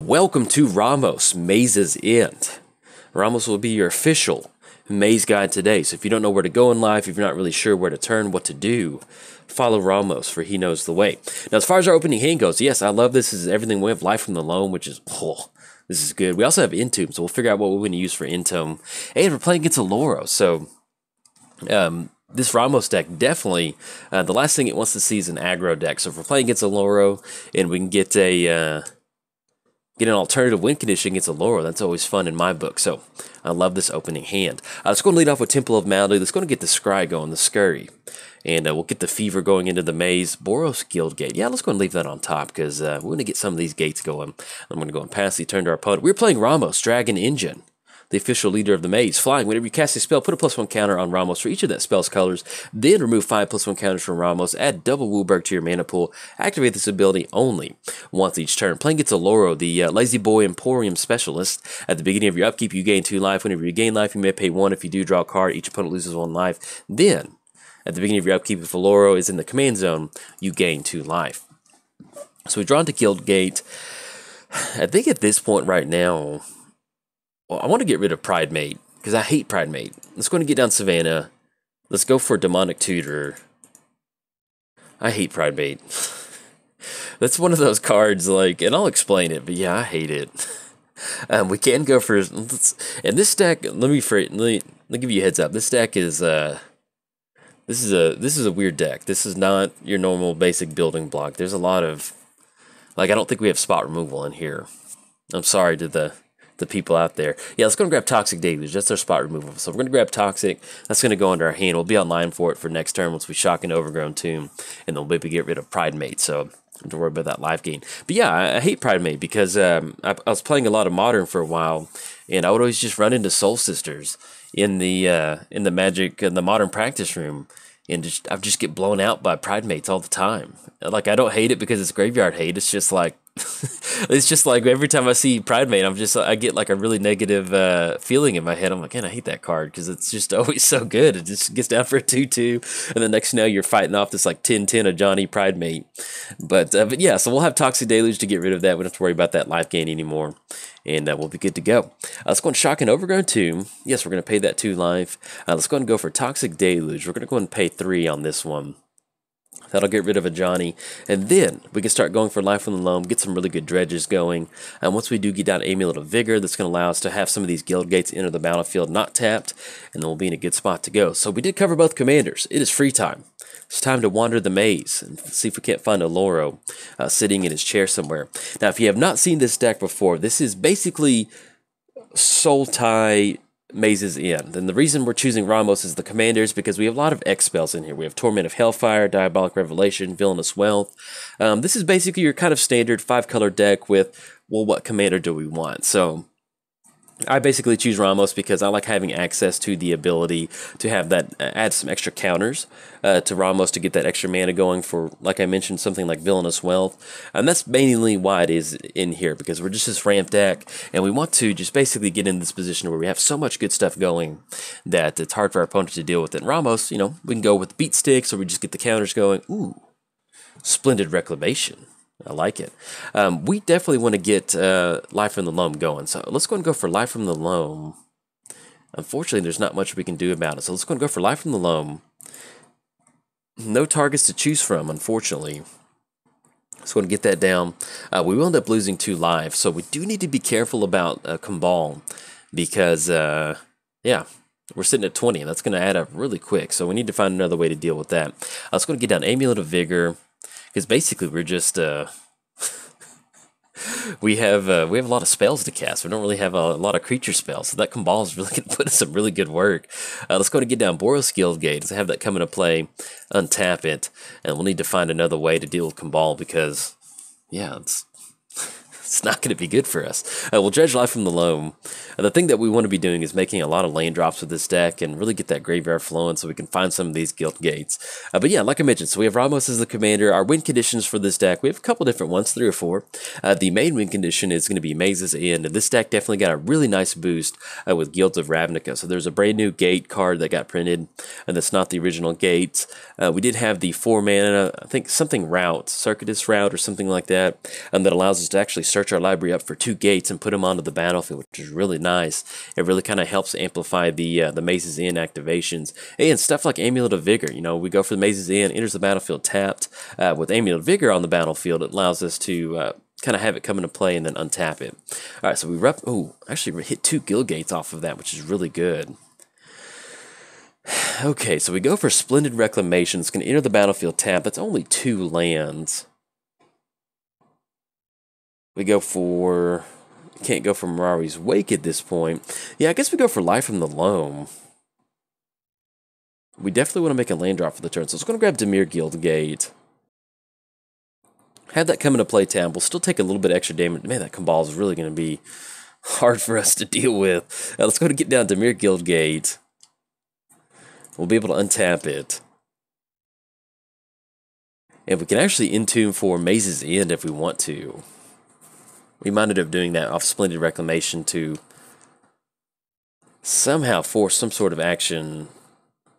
Welcome to Ramos, Maze's End. Ramos will be your official maze guide today, so if you don't know where to go in life, if you're not really sure where to turn, what to do, follow Ramos, for he knows the way. Now, as far as our opening hand goes, yes, I love this. This is everything. We have Life from the Loam, which is, this is good. We also have Entomb, so we'll figure out what we're going to use for Entomb. And we're playing against Alluro, so this Ramos deck definitely, the last thing it wants to see is an aggro deck. So if we're playing against Alluro and we can get an alternative win condition against Alluro, that's always fun in my book. So I love this opening hand. Let's go and lead off with Temple of Malady. Let's go and get the Scry going, the Scurry. And we'll get the Fever going into the Maze. Boros Guild Gate. Yeah, let's go and leave that on top because we're going to get some of these gates going. I'm going to go and pass the turn to our opponent. We're playing Ramos, Dragon Engine, the official leader of the Maze. Flying, whenever you cast a spell, put a +1 counter on Ramos for each of that spell's colors, then remove 5 +1 counters from Ramos, add double Wooburg to your mana pool, activate this ability only once each turn. Playing gets Alluro, the Lazy Boy Emporium Specialist. At the beginning of your upkeep, you gain 2 life. Whenever you gain life, you may pay 1. If you do draw a card, each opponent loses 1 life. Then, at the beginning of your upkeep, if Alluro is in the command zone, you gain 2 life. So we've drawn to Guild Gate. I think at this point right now, well, I want to get rid of Pride Mate, because I hate Pride Mate. Let's go and get down Savannah. Let's go for Demonic Tutor. I hate Pride Mate. That's one of those cards, like, and I'll explain it, but yeah, I hate it. We can go for, and this deck, let me give you a heads up. This deck is, this is a weird deck. This is not your normal basic building block. There's a lot of, like, I don't think we have spot removal in here. I'm sorry to the people out there. Yeah, let's go and grab Toxic Deluge. That's our spot removal. So we're going to grab Toxic. That's going to go under our hand. We'll be online for it for next turn once we shock an Overgrown Tomb, and then we'll maybe get rid of Pride Mate. So don't worry about that life gain. But yeah, I hate Pride Mate because I was playing a lot of Modern for a while, and I would always just run into Soul Sisters in the Magic in the Modern practice room, and I just get blown out by Pride Mates all the time. Like, I don't hate it because it's graveyard hate. It's just like it's just like every time I see Pride Mate, I get like a really negative feeling in my head. I'm like, man, I hate that card because it's just always so good. It just gets down for a 2/2, and the next now you're fighting off this like 10/10 of Johnny Pride Mate. But yeah, so we'll have Toxic Deluge to get rid of that. We don't have to worry about that life gain anymore, and we'll be good to go. Let's go and shock an Overgrown Tomb. Yes, we're going to pay that 2 life. Let's go and go for Toxic Deluge. We're going to go and pay 3 on this one. That'll get rid of a Johnny, and then we can start going for Life from the Loam, get some really good dredges going. And once we do get down Amulet of Vigor, that's going to allow us to have some of these guild gates enter the battlefield not tapped, and then we'll be in a good spot to go. So we did cover both commanders. It is free time. It's time to wander the maze and see if we can't find Alluro sitting in his chair somewhere. Now, if you have not seen this deck before, this is basically Soul Tie Maze's End. And the reason we're choosing Ramos as the commander is because we have a lot of X spells in here. We have Torment of Hellfire, Diabolic Revelation, Villainous Wealth. This is basically your kind of standard 5-color deck with, well, what commander do we want? So I basically choose Ramos because I like having access to the ability to have that, add some extra counters to Ramos to get that extra mana going for, like I mentioned, something like Villainous Wealth. And that's mainly why it is in here, because we're just this ramp deck, and we want to just basically get in this position where we have so much good stuff going that it's hard for our opponent to deal with it. And Ramos, you know, we can go with Beat Sticks, or we just get the counters going. Ooh, Splendid Reclamation. I like it. We definitely want to get Life from the Loam going. So let's go and go for Life from the Loam. Unfortunately, there's not much we can do about it. So let's go and go for Life from the Loam. No targets to choose from, unfortunately. Let's go and get that down. We will end up losing 2 lives. So we do need to be careful about Cabal because, yeah, we're sitting at 20. And that's going to add up really quick. So we need to find another way to deal with that. Let's go and get down Amulet of Vigor. Because basically we're just we have a lot of spells to cast. We don't really have a lot of creature spells, so that Cabal is really going to put us some really good work. Let's go and get down Boros Guild Gate. Let's have that come into play, untap it, and we'll need to find another way to deal with Cabal because, yeah, it's not going to be good for us. We'll dredge Life from the Loam. The thing that we want to be doing is making a lot of land drops with this deck and really get that graveyard flowing so we can find some of these guild gates. But yeah, like I mentioned, so we have Ramos as the commander. Our win conditions for this deck, we have a couple different ones, 3 or 4. The main win condition is going to be Maze's End, and this deck definitely got a really nice boost with Guilds of Ravnica. So there's a brand new gate card that got printed, and that's not the original gates. We did have the 4 mana, I think something route, Circuitous route or something like that, that allows us to actually search our library up for 2 gates and put them onto the battlefield, which is really nice. It really kind of helps amplify the Maze's End activations. And stuff like Amulet of Vigor, you know, we go for the Maze's End, enters the battlefield tapped. With Amulet of Vigor on the battlefield, it allows us to kind of have it come into play and then untap it. All right, so we actually hit 2 guild gates off of that, which is really good. Okay, so we go for Splendid Reclamation. It's going to enter the battlefield tap. That's only 2 lands. We go for... Can't go for Mirari's Wake at this point. Yeah, I guess we go for Life from the Loam. We definitely want to make a land drop for the turn, so it's going to grab Dimir Guildgate. Have that come into play tab. We'll still take a little bit extra damage. Man, that Cabal is really going to be hard for us to deal with. Let's go to get down Dimir Guildgate. We'll be able to untap it. And we can actually Intune for Maze's End if we want to. We might end up doing that off Splendid Reclamation to somehow force some sort of action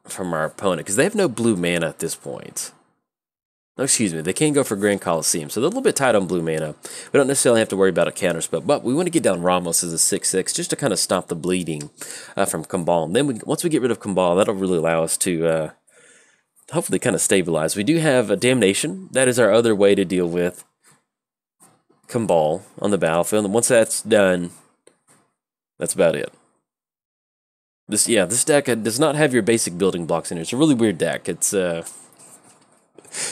from our opponent, because they have no blue mana at this point. No, excuse me, they can go for Grand Coliseum, so they're a little bit tight on blue mana. We don't necessarily have to worry about a counterspell, but we want to get down Ramos as a 6/6 just to kind of stop the bleeding from Cabal. And then once we get rid of Cabal, that'll really allow us to hopefully kind of stabilize. We do have a Damnation. That is our other way to deal with Cabal on the battlefield, and once that's done, that's about it. This deck does not have your basic building blocks in it. It's a really weird deck. It's I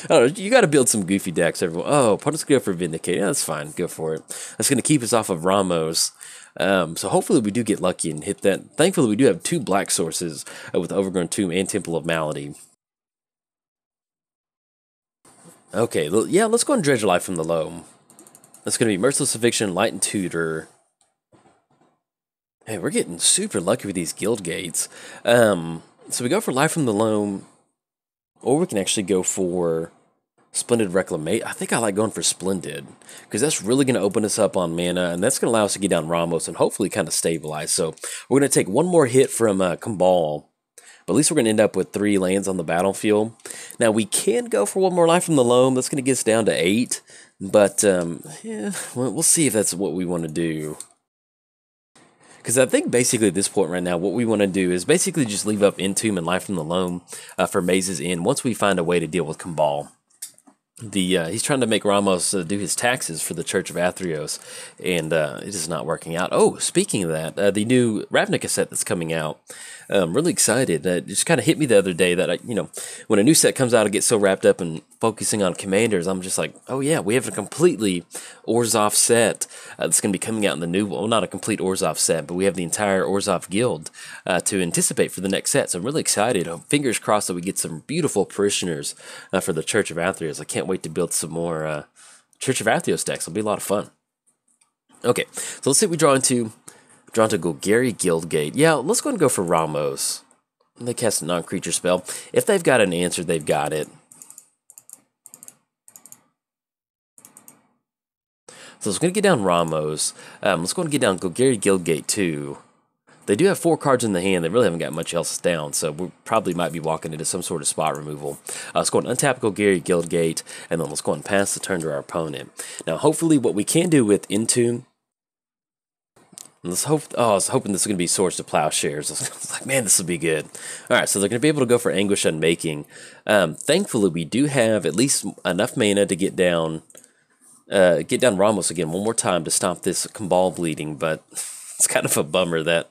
don't know, you got to build some goofy decks. Everyone, let's go for Vindicate. Yeah, that's fine. Go for it. That's going to keep us off of Ramos. So hopefully we do get lucky and hit that. Thankfully, we do have 2 black sources with Overgrown Tomb and Temple of Malady. Okay, yeah, let's go and Dredge Life from the Loam. That's going to be Merciless Eviction, Light and Tutor. Hey, we're getting super lucky with these guild gates. So we go for Life from the Loam, or we can actually go for Splendid Reclamation. I think I like going for Splendid, because that's really going to open us up on mana, and that's going to allow us to get down Ramos and hopefully kind of stabilize. So we're going to take 1 more hit from Cabal, but at least we're going to end up with 3 lands on the battlefield. Now, we can go for 1 more Life from the Loam. That's going to get us down to 8, but yeah, we'll see if that's what we want to do. Because I think basically at this point right now, what we want to do is basically just leave up Entomb and Life from the Loam for Maze's End once we find a way to deal with Cabal. He's trying to make Ramos do his taxes for the Church of Athreos, and it is not working out. Oh, speaking of that, the new Ravnica set that's coming out, I'm really excited. It just kind of hit me the other day that, when a new set comes out, I get so wrapped up in focusing on commanders, I'm just like, oh yeah, we have a completely Orzhov set that's going to be coming out in the new, well, not a complete Orzhov set, but we have the entire Orzhov guild to anticipate for the next set, so I'm really excited. Fingers crossed that we get some beautiful parishioners for the Church of Athreos. I can't wait to build some more Church of Athreos decks. It'll be a lot of fun. Okay, so let's see what we draw into Golgari Guildgate. Yeah, let's go and go for Ramos. They cast a non-creature spell. If they've got an answer, they've got it. So let's go and get down Ramos. Let's go and get down Golgari Guildgate too. They do have 4 cards in the hand. They really haven't got much else down, so we probably might be walking into some sort of spot removal. Let's go and untap Golgari Guildgate, and then let's go and pass the turn to our opponent. Now, hopefully what we can do with Entomb, let's hope. Oh, I was hoping this was going to be Swords to Plowshares. I was like, man, this will be good. All right, so they're going to be able to go for Anguish Unmaking. Thankfully, we do have at least enough mana to get down Ramos again 1 more time to stop this Cabal bleeding, but it's kind of a bummer that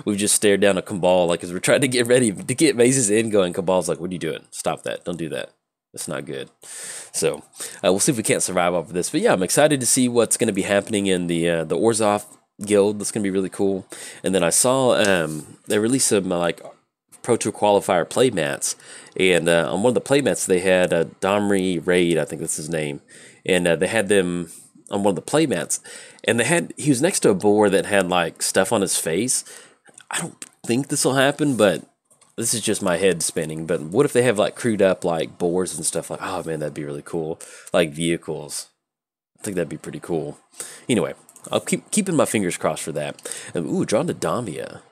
we've just stared down a Cabal, like, as we're trying to get ready to get Maze's End going. Cabal's like, what are you doing? Stop that. Don't do that. That's not good. So, we'll see if we can't survive off of this. But yeah, I'm excited to see what's going to be happening in the Orzhov guild. That's going to be really cool. And then I saw they released some, Pro Tour Qualifier playmats. And on one of the playmats, they had Domri Raid, I think that's his name. And they had them on one of the playmats, and he was next to a boar that had like stuff on his face. I don't think this will happen, but this is just my head spinning. But what if they have like crewed up like boars and stuff like? Oh man, that'd be really cool. Like vehicles. I think that'd be pretty cool. Anyway, I'll keeping my fingers crossed for that. Ooh, drawn to Damia.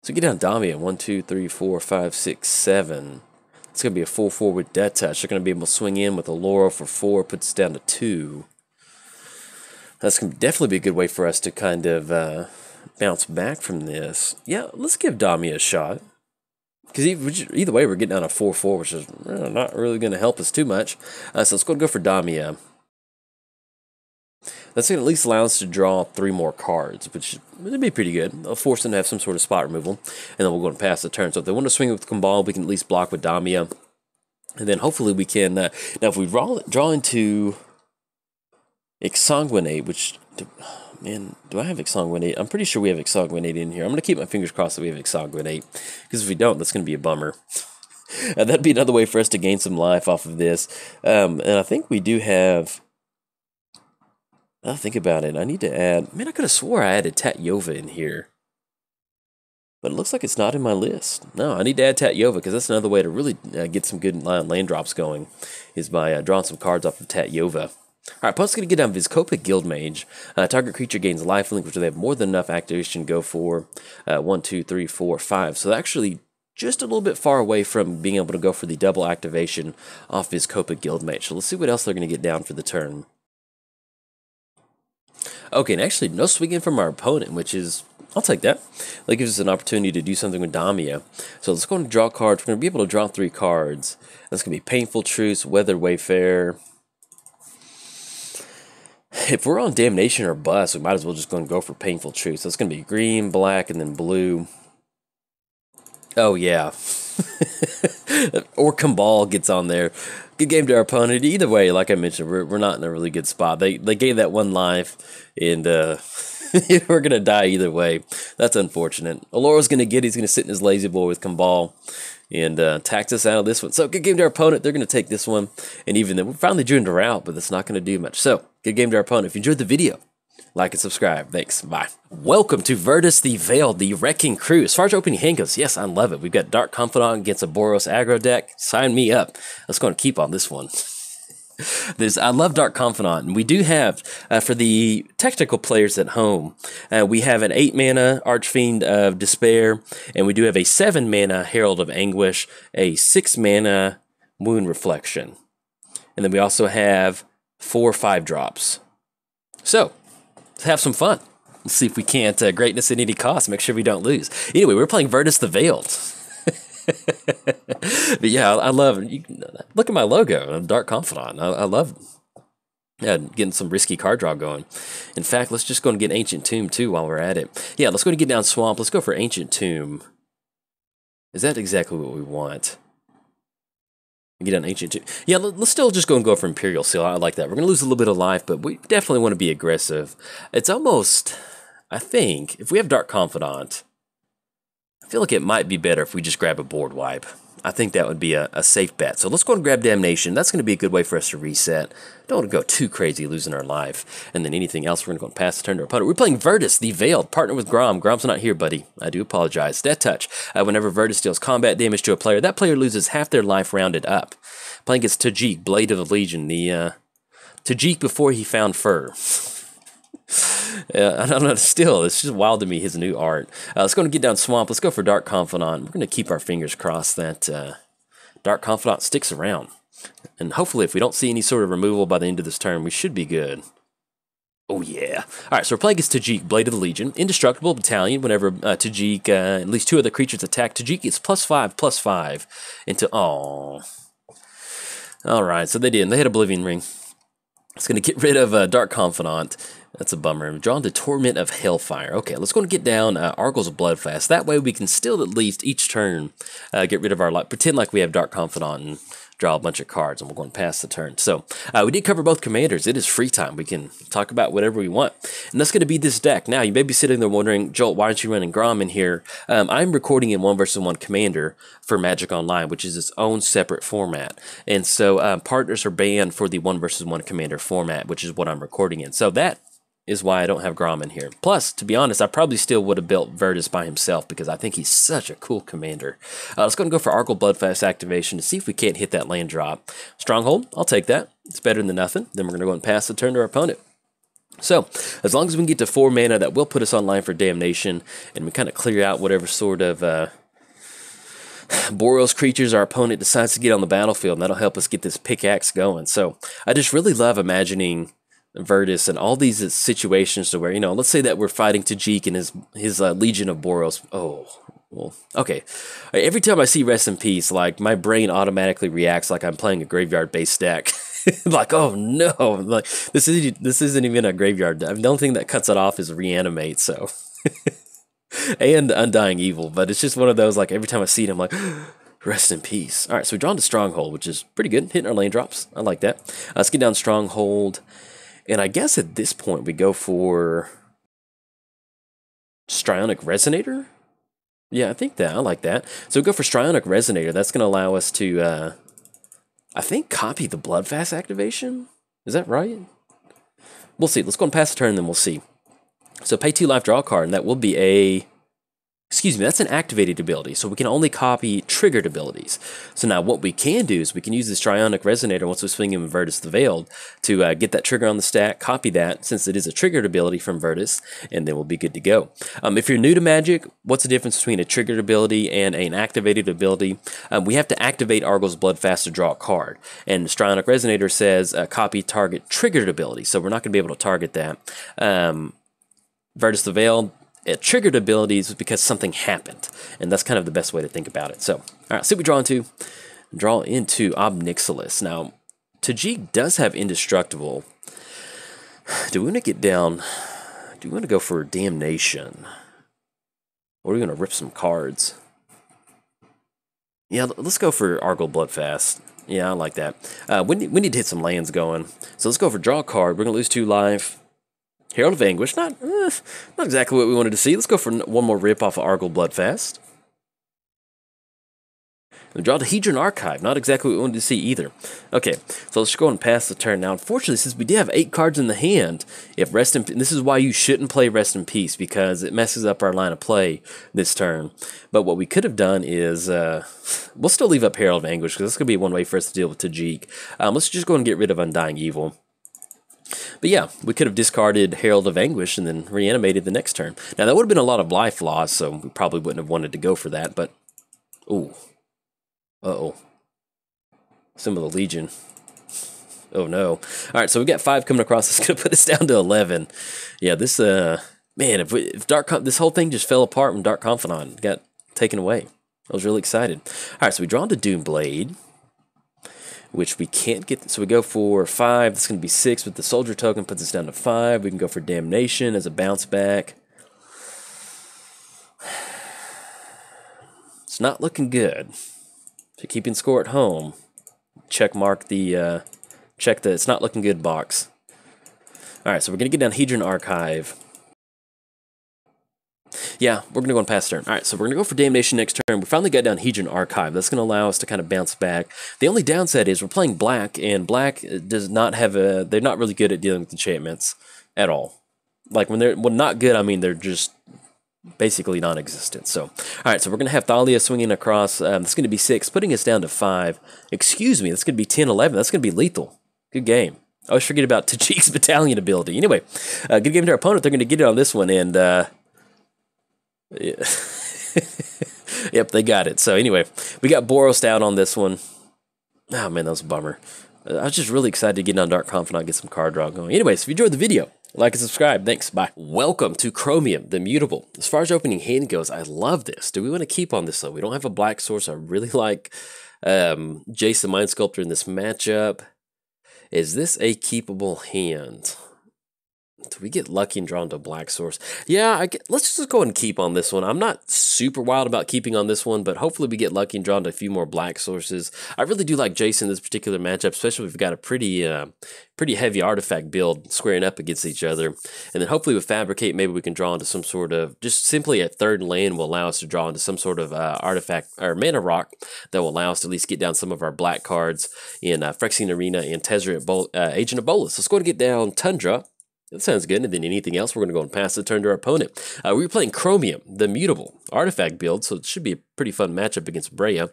So get down Damia. 1, 2, 3, 4, 5, 6, 7. It's going to be a 4/4 with Death Touch. They're going to be able to swing in with Alluro for 4, puts it down to 2. That's going to definitely be a good way for us to kind of bounce back from this. Yeah, let's give Damia a shot. Because either way, we're getting down a 4/4, which is not really going to help us too much. So let's go for Damia. That's going to at least allow us to draw 3 more cards, which would be pretty good. It'll force them to have some sort of spot removal, and then we'll go and pass the turn. So if they want to swing with Cabal, we can at least block with Damia. And then hopefully we can... now, if we draw into Exsanguinate, which... Man, do I have Exsanguinate? I'm pretty sure we have Exsanguinate in here. I'm going to keep my fingers crossed that we have Exsanguinate, because if we don't, that's going to be a bummer. That'd be another way for us to gain some life off of this. And I think we do have... I'll think about it. I need to add... Man, I could have swore I added Tatyova in here. But it looks like it's not in my list. No, I need to add Tatyova, because that's another way to really get some good land drops going, is by drawing some cards off of Tatyova. Alright, opponent's going to get down Vizkopa Guildmage. Target creature gains lifelink, which they have more than enough activation to go for. 1, 2, 3, 4, 5. So actually just a little bit far away from being able to go for the double activation off Vizkopa Guildmage. So let's see what else they're going to get down for the turn. Okay, and actually no swinging from our opponent, which is... I'll take that. That gives us an opportunity to do something with Damia. So let's go and draw cards. We're going to be able to draw 3 cards. That's going to be Painful Truce, Weather Wayfarer. If we're on Damnation or Bust, we might as well just go and go for Painful Truce. So it's going to be green, black, and then blue. Oh, yeah. Or Cabal gets on there. Good game to our opponent. Either way, like I mentioned, we're not in a really good spot. They gave that 1 life, and we're going to die either way. That's unfortunate. Alluro's going to he's going to sit in his lazy boy with Cabal and tax us out of this one. So good game to our opponent. They're going to take this one. And even then, we finally drew into route, but that's not going to do much. So good game to our opponent. If you enjoyed the video, like and subscribe. Thanks. Bye. Welcome to Virtus the Veiled, the Wrecking Crew. As far as opening hand goes, yes, I love it. We've got Dark Confidant against a Boros aggro deck. Sign me up. Let's go and keep on this one. I love Dark Confidant, and we do have, for the technical players at home, we have an 8-mana Archfiend of Despair, and we do have a 7-mana Herald of Anguish, a 6-mana Wound Reflection. And then we also have 4 5-drops. So, let's have some fun. Let's see if we can't greatness at any cost. Make sure we don't lose. Anyway, we're playing Virtus the Veiled. But yeah, I love it. Look at my logo, Dark Confidant. I love getting some risky card draw going. In fact, let's just go and get Ancient Tomb too while we're at it. Yeah, let's go and get down Swamp. Let's go for Ancient Tomb. Is that exactly what we want? Get down Ancient Tomb. Yeah, let's still just go and go for Imperial Seal. I like that. We're going to lose a little bit of life, but we definitely want to be aggressive. It's almost, I think, if we have Dark Confidant, I feel like it might be better if we just grab a board wipe. I think that would be a safe bet. So let's go and grab Damnation. That's going to be a good way for us to reset. Don't want to go too crazy losing our life. And then anything else, we're going to go and pass the turn to our opponent. We're playing Virtus, the Veiled, partner with Grom. Grom's not here, buddy. I do apologize. Death Touch. Whenever Virtus deals combat damage to a player, that player loses half their life rounded up. Playing against Tajik, Blade of the Legion. The Tajik before he found fur. I don't know, still, it's just wild to me, his new art. Let's go and get down Swamp. Let's go for Dark Confidant. We're going to keep our fingers crossed that Dark Confidant sticks around. And hopefully, if we don't see any sort of removal by the end of this turn, we should be good. Oh, yeah. All right, so we're playing against Tajik, Blade of the Legion. Indestructible Battalion. Whenever Tajik, at least 2 other creatures attack, Tajik gets +5/+5 into... Aww. All right, so they did. They had Oblivion Ring. It's going to get rid of Dark Confidant. That's a bummer. Drawn to Torment of Hellfire. Okay, let's go and get down Argles of Bloodfast. That way we can still at least each turn get rid of our life. Pretend like we have Dark Confidant and draw a bunch of cards, and we're going to pass the turn. So we did cover both commanders. It is free time. We can talk about whatever we want. And that's going to be this deck. Now, you may be sitting there wondering, Jolt, why aren't you running Grom in here? I'm recording in 1v1 Commander for Magic Online, which is its own separate format. And so partners are banned for the 1v1 Commander format, which is what I'm recording in. So that is why I don't have Grom in here. Plus, to be honest, I probably still would have built Virtus by himself because I think he's such a cool commander. Let's go and go for Argyle Bloodfast activation to see if we can't hit that land drop. Stronghold, I'll take that. It's better than nothing. Then we're going to go and pass the turn to our opponent. So, as long as we can get to 4 mana, that will put us online for Damnation, and we kind of clear out whatever sort of Boros creatures our opponent decides to get on the battlefield, and that'll help us get this pickaxe going. So, I just really love imagining Virtus and all these situations to where, you know, let's say that we're fighting Tajik and his Legion of Boros. Oh, well, okay. Every time I see Rest in Peace, like, my brain automatically reacts like I'm playing a graveyard-based deck. Like, oh no, like this isn't even a graveyard. The only thing that cuts it off is Reanimate, so. And Undying Evil, but it's just one of those, like, every time I see it, I'm like, Rest in Peace. All right, so we've drawn to Stronghold, which is pretty good, hitting our lane drops. I like that. Let's get down Stronghold. And I guess at this point we go for Strionic Resonator? Yeah, I think that. I like that. So we go for Strionic Resonator. That's going to allow us to, I think, copy the Bloodfast activation? Is that right? We'll see. Let's go and pass the turn, and then we'll see. So pay 2 life, draw a card, and that will be a... Excuse me, that's an activated ability, so we can only copy triggered abilities. So now what we can do is we can use this Strionic Resonator once we swing him in Virtus the Veiled to get that trigger on the stack, copy that, since it is a triggered ability from Virtus, and then we'll be good to go. If you're new to Magic, what's the difference between a triggered ability and an activated ability? We have to activate Argyle's Bloodfast to draw a card, and Strionic Resonator says copy target triggered ability, so we're not going to be able to target that. Virtus the Veiled, it triggered abilities because something happened, and that's kind of the best way to think about it. So, all right, see what we draw into. Draw into Obnixilis. Now, Tajik does have Indestructible. Do we want to get down? Do we want to go for Damnation? Or are we going to rip some cards? Yeah, let's go for Argyle Bloodfast. Yeah, I like that. We need to hit some lands going. So let's go for draw a card. We're going to lose 2 life. Herald of Anguish, not exactly what we wanted to see. Let's go for one more rip off of Argyle Bloodfast. And draw the Hedron Archive, not exactly what we wanted to see either. Okay, so let's go and pass the turn. Now, unfortunately, since we did have 8 cards in the hand, if Rest in this is why you shouldn't play Rest in Peace, because it messes up our line of play this turn. But what we could have done is, we'll still leave up Herald of Anguish, because that's going to be one way for us to deal with Tajik. Let's just go and get rid of Undying Evil. But yeah, we could have discarded Herald of Anguish and then reanimated the next turn. Now, that would have been a lot of life loss, so we probably wouldn't have wanted to go for that, but... Ooh. Uh-oh. Some of the Legion. Oh, no. All right, so we got 5 coming across. It's going to put us down to 11. Yeah, this, man, if this whole thing just fell apart when Dark Confidant got taken away. I was really excited. All right, so we draw into Doomblade, which we can't get. So we go for 5. That's going to be 6 with the Soldier token. Puts us down to 5. We can go for Damnation as a bounce back. It's not looking good. So keeping score at home. Check mark the, check the it's not looking good box. All right, so we're going to get down Hedron Archive. Yeah, we're going to go and pass turn. All right, so we're going to go for Damnation next turn. We finally got down Hedron Archive. That's going to allow us to kind of bounce back. The only downside is we're playing Black, and Black does not have a... They're not really good at dealing with enchantments at all. Like, when they're... Well, not good, I mean they're just basically non-existent. So, all right, so we're going to have Thalia swinging across. That's going to be 6, putting us down to 5. Excuse me, that's going to be 10, 11. That's going to be lethal. Good game. I always forget about Tajik's Battalion ability. Anyway, good game to our opponent. They're going to get it on this one, and... Yeah. Yep, they got it. So anyway, we got Boros out on this one. Oh man, that was a bummer. I was just really excited to get on Dark Confidant and get some card draw going. Anyways, if you enjoyed the video, like and subscribe. Thanks. Bye. Welcome to Chromium, the Mutable. As far as opening hand goes, I love this. Do we want to keep on this though? We don't have a black source. I really like Jace the Mind Sculptor in this matchup. Is this a keepable hand? Do we get lucky and drawn to a black source? Yeah, let's just go and keep on this one. I'm not super wild about keeping on this one, but hopefully we get lucky and drawn to a few more black sources. I really do like Jace in this particular matchup, especially if we've got a pretty heavy artifact build squaring up against each other. And then hopefully with Fabricate, maybe we can draw into some sort of, just simply a third land will allow us to draw into some sort of artifact or mana rock that will allow us to at least get down some of our black cards in Phyrexian Arena and Tezzeret Agent of Bolas. Let's go and get down Tundra. That sounds good. And then anything else, we're going to go and pass the turn to our opponent. We were playing Chromium, the mutable artifact build, so it should be a pretty fun matchup against Breya.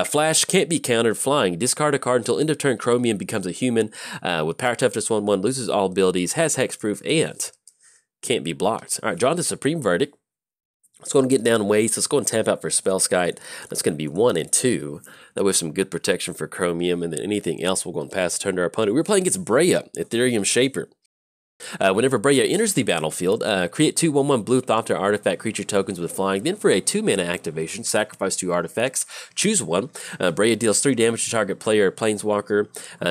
Flash can't be countered. Flying. Discard a card until end of turn. Chromium becomes a human with power toughness 1/1, loses all abilities, has hexproof, and can't be blocked. All right, drawn to Supreme Verdict. Let's go and get down waste. Let's go and tap out for Spellskite. That's going to be 1 and 2. That was some good protection for Chromium. And then anything else, we'll go and pass the turn to our opponent. We were playing against Breya, Ethereum Shaper. Whenever Breya enters the battlefield, create 2 1/1 blue Thopter artifact creature tokens with flying. Then for a 2-mana activation, sacrifice 2 artifacts, choose 1. Breya deals 3 damage to target player or planeswalker.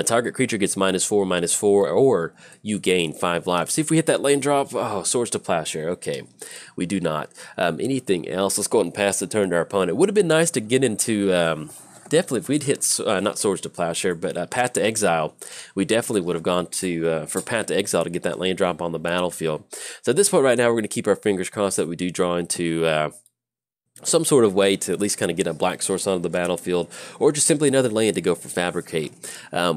Target creature gets -4/-4, or you gain 5 lives. See if we hit that lane drop. Oh, Swords to Plowshare. Okay, we do not. Anything else? Let's go ahead and pass the turn to our opponent. Would have been nice to get into... Definitely, if we'd hit, not Swords to Plowshare, but Path to Exile, we definitely would have gone to for Path to Exile to get that land drop on the battlefield. So at this point right now, we're going to keep our fingers crossed that we do draw into some sort of way to at least kind of get a black source onto the battlefield, or just simply another land to go for Fabricate.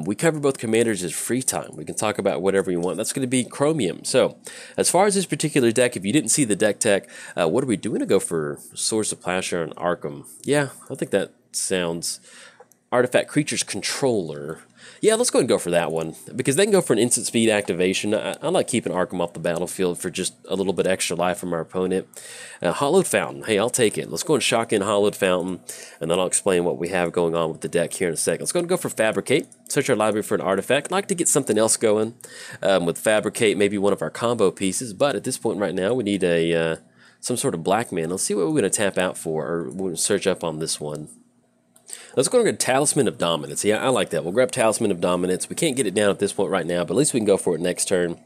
We cover both commanders as free time. We can talk about whatever you want. That's going to be Chromium. So as far as this particular deck, if you didn't see the deck tech, what are we doing to go for Swords to Plowshare and Arkham? Yeah, I think that sounds artifact creatures controller. Yeah, let's go and go for that one, because they can go for an instant speed activation. I like keeping Arkham off the battlefield for just a little bit extra life from our opponent. Hollowed Fountain, hey, I'll take it. Let's go and shock in Hollowed Fountain, and then I'll explain what we have going on with the deck here in a second. Let's go and go for Fabricate. Search our library for an artifact. I'd like to get something else going with Fabricate, maybe one of our combo pieces, but at this point right now we need a some sort of black man. Let's see what we're going to tap out for, or we'll search up on this one. Let's go and get Talisman of Dominance. Yeah, I like that. We'll grab Talisman of Dominance. We can't get it down at this point right now, but at least we can go for it next turn.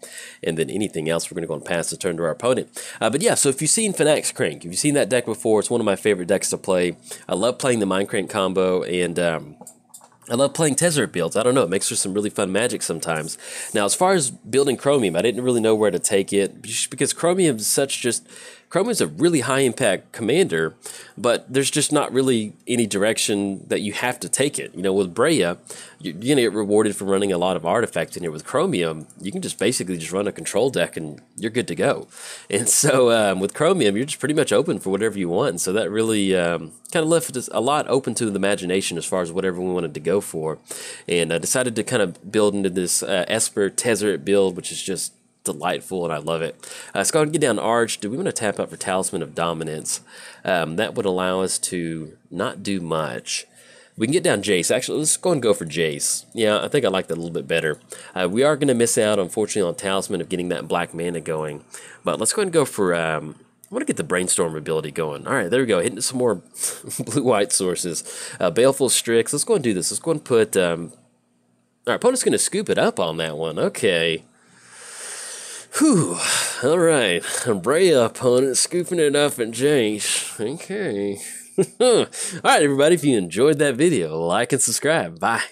And then anything else, we're going to go and pass the turn to our opponent. But yeah, so if you've seen Fanatics Crank, if you've seen that deck before, it's one of my favorite decks to play. I love playing the Mind Crank combo, and I love playing Tezzeret builds. I don't know, it makes for some really fun magic sometimes. Now, as far as building Chromium, I didn't really know where to take it, because Chromium is Chromium's a really high-impact commander, but there's just not really any direction that you have to take it. You know, with Breya, you're going to get rewarded for running a lot of artifacts in here. With Chromium, you can just basically just run a control deck and you're good to go. And so with Chromium, you're just pretty much open for whatever you want. And so that really kind of left us a lot open to the imagination as far as whatever we wanted to go for. And I decided to kind of build into this Esper Tezzeret build, which is just delightful, and I love it. Let's go ahead and get down Arch. Do we want to tap out for Talisman of Dominance? That would allow us to not do much. We can get down Jace. Actually, let's go and go for Jace. Yeah, I think I like that a little bit better. We are going to miss out, unfortunately, on Talisman of getting that black mana going. But let's go ahead and go for... I want to get the Brainstorm ability going. All right, there we go. Hitting some more blue-white sources. Baleful Strix. Let's go and do this. Let's go and put... our opponent's going to scoop it up on that one. Okay. Whew, alright, Breya opponent scooping it up at Jace. Okay. Alright everybody, if you enjoyed that video, like and subscribe. Bye.